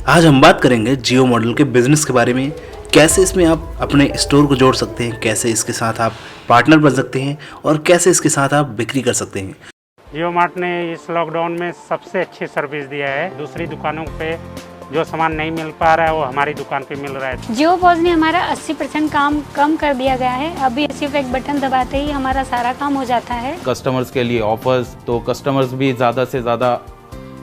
आज हम बात करेंगे जियो मॉडल के बिजनेस के बारे में। कैसे इसमें आप अपने स्टोर को जोड़ सकते हैं, कैसे इसके साथ आप पार्टनर बन सकते हैं और कैसे इसके साथ आप बिक्री कर सकते हैं। जियो मार्ट ने इस लॉकडाउन में सबसे अच्छी सर्विस दिया है। दूसरी दुकानों पे जो सामान नहीं मिल पा रहा है वो हमारी दुकान पे मिल रहा है। जियो पॉज ने हमारा 80% काम कम कर दिया गया है। अभी सिर्फ एक बटन दबाते ही हमारा सारा काम हो जाता है। कस्टमर्स के लिए ऑफर्स, तो कस्टमर्स भी ज़्यादा से ज़्यादा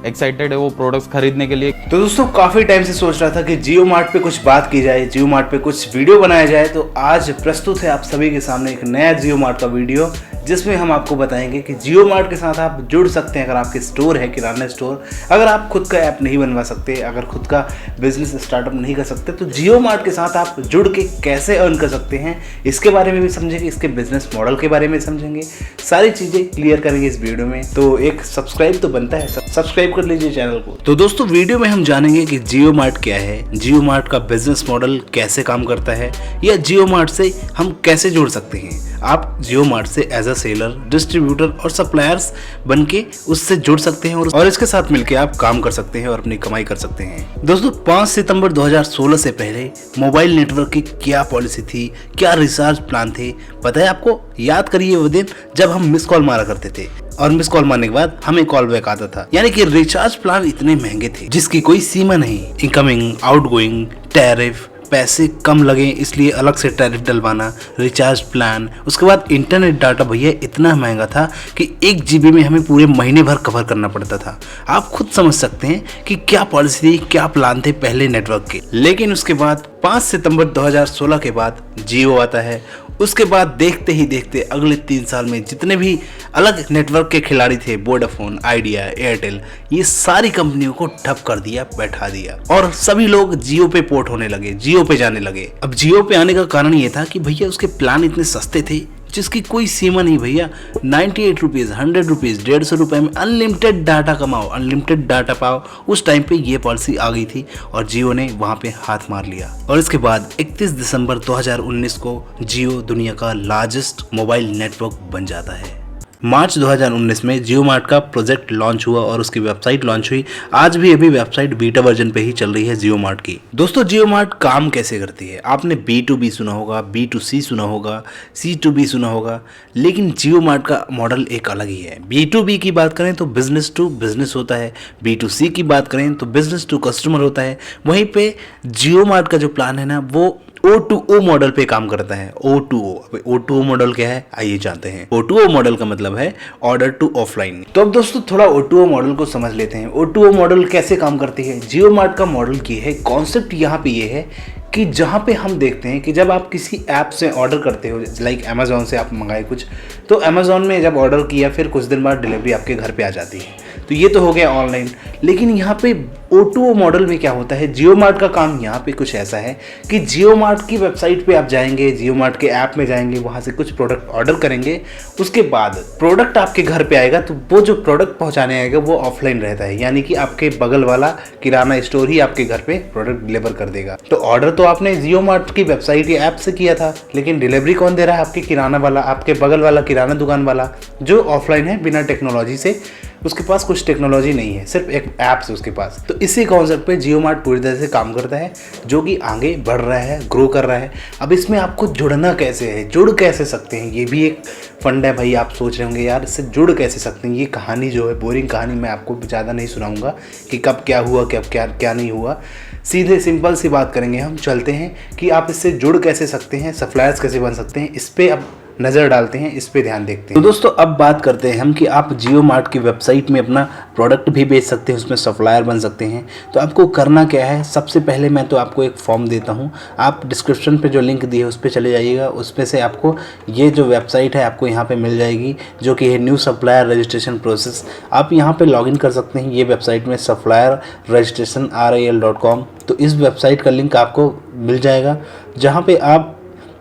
एक्साइटेड है वो प्रोडक्ट्स खरीदने के लिए। तो दोस्तों काफ़ी टाइम से सोच रहा था कि जियो मार्ट पे कुछ बात की जाए, जियो मार्ट पे कुछ वीडियो बनाया जाए। तो आज प्रस्तुत है आप सभी के सामने एक नया जियो मार्ट का वीडियो, जिसमें हम आपको बताएंगे कि जियो मार्ट के साथ आप जुड़ सकते हैं। अगर आपके स्टोर है, किराना स्टोर, अगर आप खुद का ऐप नहीं बनवा सकते, अगर खुद का बिजनेस स्टार्टअप नहीं कर सकते, तो जियो मार्ट के साथ आप जुड़ के कैसे अर्न कर सकते हैं, इसके बारे में भी समझेंगे, इसके बिजनेस मॉडल के बारे में समझेंगे, सारी चीज़ें क्लियर करेंगे इस वीडियो में। तो एक सब्सक्राइब तो बनता है, सब्सक्राइब कर लीजिए चैनल को। तो दोस्तों वीडियो में हम जानेंगे कि जियो मार्ट क्या है, जियो मार्ट का बिजनेस मॉडल कैसे काम करता है, या जियो मार्ट से हम कैसे जुड़ सकते हैं। आप जियो मार्ट से एज अ सेलर, डिस्ट्रीब्यूटर और सप्लायर्स बनके उससे जुड़ सकते हैं और इसके साथ मिलके आप काम कर सकते हैं और अपनी कमाई कर सकते हैं। दोस्तों 5 सितंबर 2016 से पहले मोबाइल नेटवर्क की क्या पॉलिसी थी, क्या रिचार्ज प्लान थे, पता है आपको? याद करिए वो दिन जब हम मिस कॉल मारा करते थे और मिस कॉल मारने के बाद हमें कॉल बैक आता था। यानी कि रिचार्ज प्लान इतने महंगे थे जिसकी कोई सीमा नहीं। इनकमिंग, आउटगोइंग, टैरिफ, पैसे कम लगे इसलिए अलग से टैरिफ डलवाना, रिचार्ज प्लान, उसके बाद इंटरनेट डाटा भैया इतना महंगा था कि 1 GB में हमें पूरे महीने भर कवर करना पड़ता था। आप खुद समझ सकते हैं कि क्या पॉलिसी थी, क्या प्लान थे पहले नेटवर्क के। लेकिन उसके बाद 5 सितंबर 2016 के बाद जियो आता है। उसके बाद देखते ही देखते अगले 3 साल में जितने भी अलग नेटवर्क के खिलाड़ी थे, वोडाफोन, आइडिया, एयरटेल, ये सारी कंपनियों को ठप कर दिया, बैठा दिया और सभी लोग जियो पे पोर्ट होने लगे, जियो पे जाने लगे। अब जियो पे आने का कारण ये था कि भैया उसके प्लान इतने सस्ते थे जिसकी कोई सीमा नहीं भैया। 98 रुपीज़, 100 रुपीज़, 150 रुपये में अनलिमिटेड डाटा कमाओ, अनलिमिटेड डाटा पाओ। उस टाइम पे ये पॉलिसी आ गई थी और जियो ने वहाँ पे हाथ मार लिया। और इसके बाद 31 दिसंबर 2019 को जियो दुनिया का लार्जेस्ट मोबाइल नेटवर्क बन जाता है। मार्च 2019 में जियो मार्ट का प्रोजेक्ट लॉन्च हुआ और उसकी वेबसाइट लॉन्च हुई। आज भी अभी वेबसाइट बीटा वर्जन पे ही चल रही है जियो मार्ट की। दोस्तों जियो मार्ट काम कैसे करती है? आपने B2B सुना होगा, B2C सुना होगा, C2B सुना होगा, लेकिन जियो मार्ट का मॉडल एक अलग ही है। B2B की बात करें तो बिजनेस टू बिजनेस होता है, B2C की बात करें तो बिजनेस टू कस्टमर होता है। वहीं पे जियो मार्ट का जो प्लान है ना, वो O2O मॉडल पे काम करता है। O2O मॉडल क्या है आइए जानते हैं। O2O मॉडल का मतलब है ऑर्डर टू ऑफलाइन। तो अब दोस्तों थोड़ा O2O मॉडल को समझ लेते हैं। O2O मॉडल कैसे काम करती है? जियो मार्ट का मॉडल ये है, कॉन्सेप्ट यहाँ पे ये है कि जहाँ पे हम देखते हैं कि जब आप किसी ऐप से ऑर्डर करते हो, लाइक अमेजोन से आप मंगाए कुछ, तो अमेजोन में जब ऑर्डर किया फिर कुछ दिन बाद डिलीवरी आपके घर पे आ जाती है। तो ये तो हो गया ऑनलाइन। लेकिन यहाँ पे O2O मॉडल में क्या होता है, जियो मार्ट का काम यहाँ पे कुछ ऐसा है कि जियो मार्ट की वेबसाइट पे आप जाएंगे, जियो मार्ट के ऐप में जाएंगे, वहाँ से कुछ प्रोडक्ट ऑर्डर करेंगे, उसके बाद प्रोडक्ट आपके घर पे आएगा। तो वो जो प्रोडक्ट पहुँचाने आएगा वो ऑफलाइन रहता है, यानी कि आपके बगल वाला किराना स्टोर ही आपके घर पे प्रोडक्ट डिलीवर कर देगा। तो ऑर्डर तो आपने जियो मार्ट की वेबसाइट या ऐप से किया था, लेकिन डिलीवरी कौन दे रहा है? आपके किराना वाला, आपके बगल वाला किराना दुकान वाला, जो ऑफलाइन है, बिना टेक्नोलॉजी से। उसके पास कुछ टेक्नोलॉजी नहीं है, सिर्फ एक ऐप है उसके पास। तो इसी कॉन्सेप्ट पे जियो मार्ट पूरी तरह से काम करता है, जो कि आगे बढ़ रहा है, ग्रो कर रहा है। अब इसमें आपको जुड़ना कैसे है, जुड़ कैसे सकते हैं, ये भी एक फंड है भाई। आप सोच रहे होंगे यार इससे जुड़ कैसे सकते हैं। ये कहानी जो है, बोरिंग कहानी, मैं आपको ज़्यादा नहीं सुनाऊंगा कि कब क्या हुआ, कब क्या नहीं हुआ। सीधे सिंपल सी बात करेंगे हम, चलते हैं कि आप इससे जुड़ कैसे सकते हैं, सप्लायर्स कैसे बन सकते हैं, इस पर अब नज़र डालते हैं, इस पे ध्यान देखते हैं। तो दोस्तों अब बात करते हैं हम कि आप जियो मार्ट की वेबसाइट में अपना प्रोडक्ट भी बेच सकते हैं, उसमें सप्लायर बन सकते हैं। तो आपको करना क्या है? सबसे पहले मैं तो आपको एक फॉर्म देता हूं, आप डिस्क्रिप्शन पे जो लिंक दिए है उस पर चले जाइएगा। उस पर से आपको ये जो वेबसाइट है आपको यहाँ पे मिल जाएगी, जो कि है न्यू सप्लायर रजिस्ट्रेशन प्रोसेस। आप यहाँ पे लॉगिन कर सकते हैं ये वेबसाइट में, सप्लायर रजिस्ट्रेशन RIL.com। तो इस वेबसाइट का लिंक आपको मिल जाएगा, जहाँ पे आप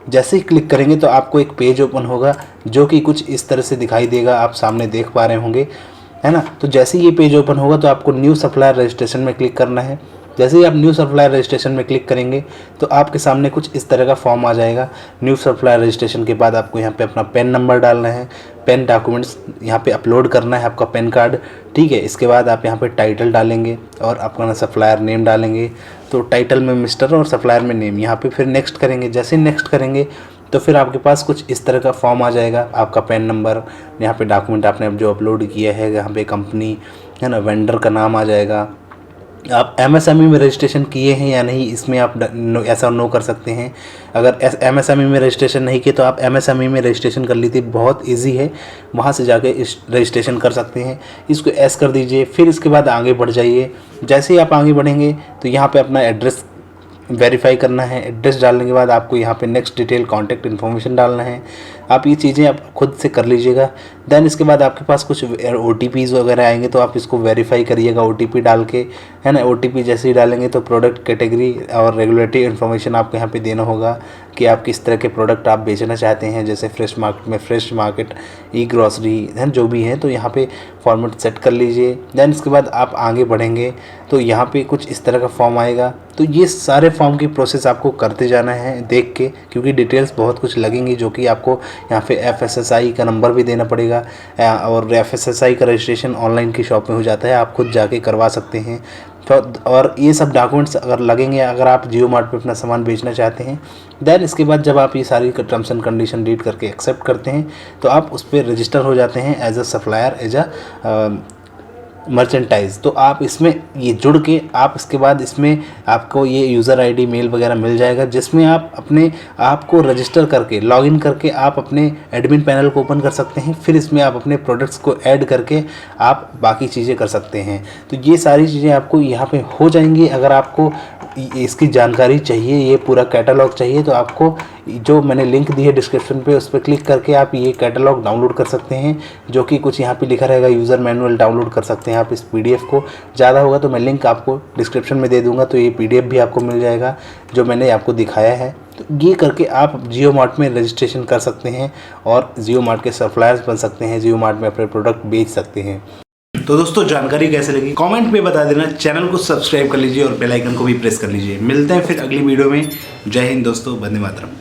जैसे ही क्लिक करेंगे तो आपको एक पेज ओपन होगा जो कि कुछ इस तरह से दिखाई देगा, आप सामने देख पा रहे होंगे, है ना। तो जैसे ही ये पेज ओपन होगा तो आपको न्यू सप्लायर रजिस्ट्रेशन में क्लिक करना है। जैसे ही आप न्यू सप्लायर रजिस्ट्रेशन में क्लिक करेंगे तो आपके सामने कुछ इस तरह का फॉर्म आ जाएगा। न्यू सप्लायर रजिस्ट्रेशन के बाद आपको यहाँ पे अपना पैन नंबर डालना है, पैन डॉक्यूमेंट्स यहाँ पे अपलोड करना है, आपका पैन कार्ड, ठीक है। इसके बाद आप यहाँ पे टाइटल डालेंगे और अपना सप्लायर नेम डालेंगे। तो टाइटल में मिस्टर और सप्लायर में नेम, यहाँ पे फिर नेक्स्ट करेंगे। जैसे नेक्स्ट करेंगे तो फिर आपके पास कुछ इस तरह का फॉर्म आ जाएगा। आपका पैन नंबर, यहाँ पे डॉक्यूमेंट आपने जो अपलोड किया है, यहाँ पे कंपनी है ना, वेंडर का नाम आ जाएगा। आप MSME में रजिस्ट्रेशन किए हैं या नहीं, इसमें आप ऐसा नो कर सकते हैं। अगर MSME में रजिस्ट्रेशन नहीं किए तो आप MSME में रजिस्ट्रेशन कर लीजिए, बहुत इजी है, वहाँ से जाके रजिस्ट्रेशन कर सकते हैं। इसको एस कर दीजिए। फिर इसके बाद आगे बढ़ जाइए। जैसे ही आप आगे बढ़ेंगे तो यहाँ पे अपना एड्रेस वेरीफाई करना है। एड्रेस डालने के बाद आपको यहाँ पे नेक्स्ट डिटेल कॉन्टैक्ट इन्फॉर्मेशन डालना है। आप ये चीज़ें आप खुद से कर लीजिएगा। देन इसके बाद आपके पास कुछ OTPs वगैरह आएंगे तो आप इसको वेरीफाई करिएगा OTP डाल के, है ना। OTP जैसे ही डालेंगे तो प्रोडक्ट कैटेगरी और रेगुलेटरी इन्फॉर्मेशन आपको यहाँ पे देना होगा कि आप किस तरह के प्रोडक्ट आप बेचना चाहते हैं। जैसे फ्रेश मार्केट में फ्रेश मार्केट, ई ग्रॉसरी है, जो भी है, तो यहाँ पे फॉर्मेट सेट कर लीजिए। देन इसके बाद आप आगे बढ़ेंगे तो यहाँ पे कुछ इस तरह का फॉर्म आएगा। तो ये सारे फॉर्म की प्रोसेस आपको करते जाना है देख के, क्योंकि डिटेल्स बहुत कुछ लगेंगी, जो कि आपको यहाँ पे FSSI का नंबर भी देना पड़ेगा। और FSSI का रजिस्ट्रेशन ऑनलाइन की शॉप में हो जाता है, आप खुद जाके करवा सकते हैं। तो और ये सब डॉक्यूमेंट्स अगर लगेंगे अगर आप जियो मार्ट पे अपना सामान बेचना चाहते हैं। देन इसके बाद जब आप ये सारी टर्म्स एंड कंडीशन रीड करके एक्सेप्ट करते हैं तो आप उस पर रजिस्टर हो जाते हैं as a supplier, as a merchandise. तो आप इसमें ये जुड़ के आप इसके बाद इसमें आपको ये यूज़र ID मेल वगैरह मिल जाएगा, जिसमें आप अपने आप को रजिस्टर करके लॉगिन करके आप अपने एडमिन पैनल को ओपन कर सकते हैं। फिर इसमें आप अपने प्रोडक्ट्स को ऐड करके आप बाकी चीज़ें कर सकते हैं। तो ये सारी चीज़ें आपको यहाँ पे हो जाएंगी। अगर आपको इसकी जानकारी चाहिए, ये पूरा कैटलॉग चाहिए, तो आपको जो मैंने लिंक दी है डिस्क्रिप्शन पे, उस पर क्लिक करके आप ये कैटलॉग डाउनलोड कर सकते हैं, जो कि कुछ यहाँ पे लिखा रहेगा यूज़र मैनुअल डाउनलोड कर सकते हैं आप इस PDF को। ज़्यादा होगा तो मैं लिंक आपको डिस्क्रिप्शन में दे दूँगा, तो ये PDF भी आपको मिल जाएगा जो मैंने आपको दिखाया है। तो ये करके आप जियो मार्ट में रजिस्ट्रेशन कर सकते हैं और जियो मार्ट के सप्लायर्स बन सकते हैं, जियो मार्ट में अपने प्रोडक्ट बेच सकते हैं। तो दोस्तों जानकारी कैसे लगी कमेंट में बता देना, चैनल को सब्सक्राइब कर लीजिए और बेल आइकन को भी प्रेस कर लीजिए। मिलते हैं फिर अगली वीडियो में। जय हिंद दोस्तों, वंदे मातरम।